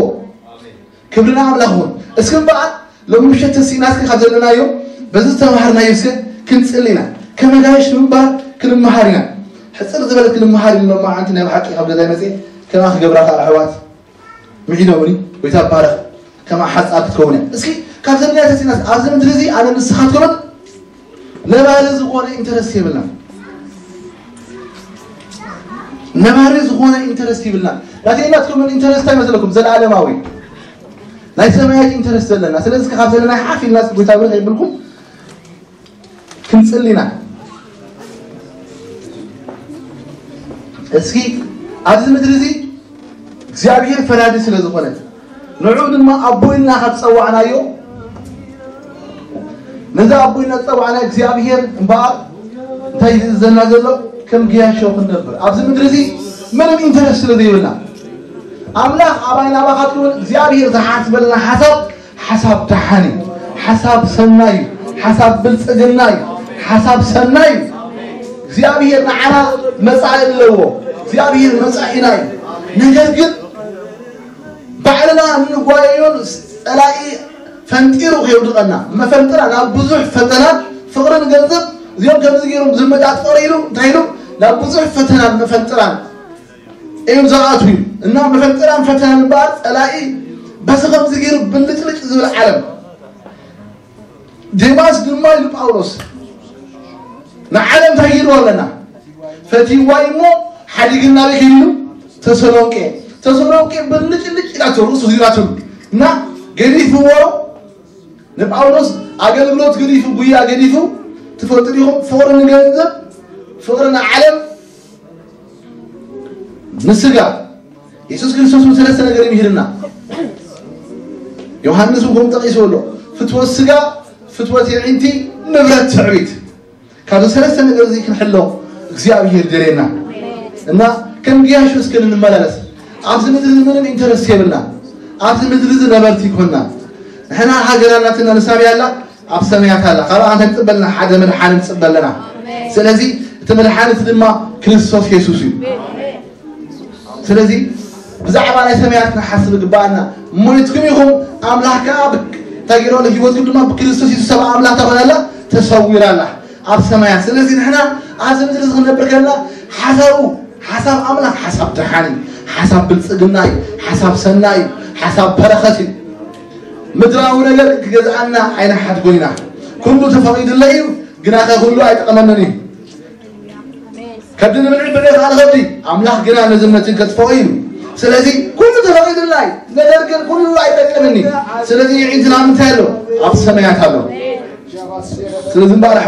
ክብርና አምላክ ሆን እስከም በዓል ለምሽት ሲናስከ ካዘለናዮ በዚህ ተማህርና ይስከ ክንጽልና ከመጋይሽ ምንባር ክንማሃሪና حصل زبلك المحارم لما عندنا بحقي قبل ذا مسي كما خبرات الحوات مجينوني ويتبارك كما حصات كونه اسكي كابزنا تسيناس ازم درزي على نسخات كون لا بالز قونه انترست يبلنا نبارز قونه انترست يبلنا لكن ما تكون انترست يمثلكم زلالماوي لا يسمعك انترست لنا ስለዚህ ከካብዘና حافي الناس بيتابعوا يبلكم كنصلينا እስኪ አዲስ ምድርዚ እግዚአብሔር ፈራድ ስለዝሆነ ንዑድማ አቦይና ሐጸዋናዮ ነዛ አቦይና ጸዋና እግዚአብሔር እንባ ታይዘና ዘሎ ከም ግያሾው ነበር አዲስ ምድርዚ ምንም ኢንተረስት ስለዘይብና አምላክ አባይና ባኻቱ እግዚአብሔር ተሐስበልና ሐሳብ ተሐኒ ሐሳብ ሰናይ ሐሳብ ብልጽግናይ ሐሳብ ሰናይ እግዚአብሔር ነዓና መጻእ ለዎ እግዚአብሔር መጻኢናይ ነገር ግን ባዕልና እንጓየውን ጸላኢ ፈንጢሩ ይወድቀና መፈንጥራና ብዙሕ ፈተናት ፍቅርን ገንዘብ እዚኦም ከምዝገሩም ዝመጣጥ ፈሪሉ ታይሉ ለብዙሕ ፈተናት መፈንጥራን እዩም ዘአቱ እና መፈንጥራን ፈተናን ባር ጸላኢ በስኸም ዝገሩ ብልጭልጭ ዝብል ዓለም ዴማስ ድማ ጳውሎስ نعلم تغيير ولا نا فتي وايمو حديقنا بكيلو تسلونكي بلج لا تروس وزيراتو نا قريفو ورو نبقاولوس أقلقلوت قريفو بويا قريفو تفوتريهم فورنا نجنزب فورنا علم نسقا يسوس كريستوس مثلث سنة قريب هيرنا يوحنس وقوم تقيسوا له فتوى السقا فتوى تيعينتي نبرت تعبيت كانوا ثلاثة نقدر زي كنحلو እግዚአብሔር ደሬና እና ከንጊያሽ እስከን እንመላለስ አብዝ ምድር ምንም ኢንተረስት የብልና አብዝ ምድር ዝነበርቲ ይኮና احنا ሀገራናትና ንሳብ ያላ አብሰማያት አላ ቀራ አንተ ተቀበልና ሓደ መድሓን ተቀበለና ስለዚህ ተመድሓንት ድማ ክርስቶስ ኢየሱስ እዩ ስለዚህ ብዛዕባ ናይ ሰማያትና ሓስብ ግባና ሞይትኩም ይኹም አምላካ ታጊሮ ለህይወት ድማ በክርስቶስ ኢየሱስ ሰባ አምላክ ተሆናላ ተሰውራላ አብሰማያት ስለዚህ احنا አዝም ድረስ ነበር ከላ حساب أملاك حساب تحاني حساب بالصقناي حساب سناي حساب برختي مدراو نجر كجزعنا عين حد قلنا كله تفريد الليل جناخ كله يتقمنني كبدنا من عبد الله على غدي أملاك جنا نزلنا كتفايل سلذي كله تفريد الليل نجر كله يتقمنني سلذي عندنا مثاله أبسميات هذا سلذي بارح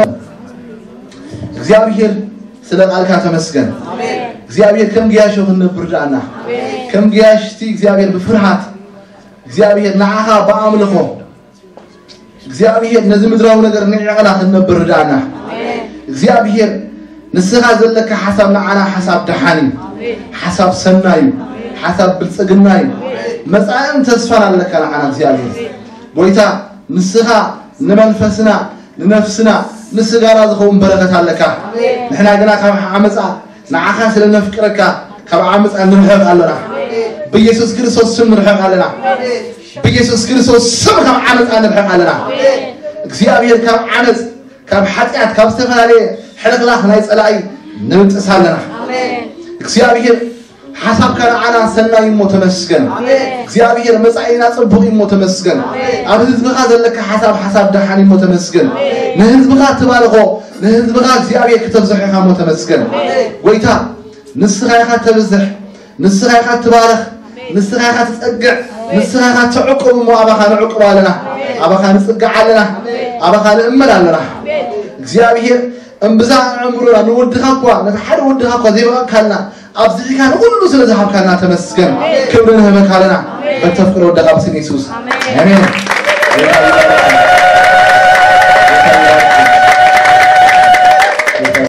እግዚአብሔር ስለቃልካ ተመስገን እግዚአብሔር ከምጊያሽው እንብርዳና ከምጊያሽቲ እግዚአብሔር በፍርሃት እግዚአብሔር ናዓኻ በአምልኮ እግዚአብሔር ነዚህ ምድራው ነገር ንዕቀላ እንብርዳና እግዚአብሔር ንስኻ ዘለካ ሐሳብ ናዓና ሐሳብ ደሓኒ ሐሳብ ሰናይ ሐሳብ ብልጽግናይ መጻእም ተስፋን አለካ ናዓና እግዚአብሔር ጎይታ ንስኻ ንመንፈስና ንነፍስና نسجارا ذخون بركة لك نحن عندنا كم عمص نعخا سلنا فكرك كم عمص نرحب علينا بيسوع كريستوس سم نرحب علينا بيسوع كريستوس سم كم عمص نرحب علينا እግዚአብሔር كم عمص كم حتيات كم استفعالي حلق لا خلاص ألاقي نمتسالنا እግዚአብሔር حسب كان أنا سنة يموت مسكن እግዚአብሔር مسعينا صبغ يموت مسكن أبد بخاز لك حسب دحاني يموت مسكن نهز بخاز تبالغو نهز بخاز እግዚአብሔር كتب زحيخ يموت مسكن ويتا نسخة تبزح نسخة تبالغ نسخة تسقع نسخة تعقب مو أبخا نعقب لنا أبخا نسقع لنا أبخا نأمل لنا እግዚአብሔር أنبزع عمرنا نودها قوا نتحد ودها قوا زي ما كلنا أبزح كان كله سلزح كلنا تمسكن كبرنا مكاننا بتفكر ودها بسم يسوع آمين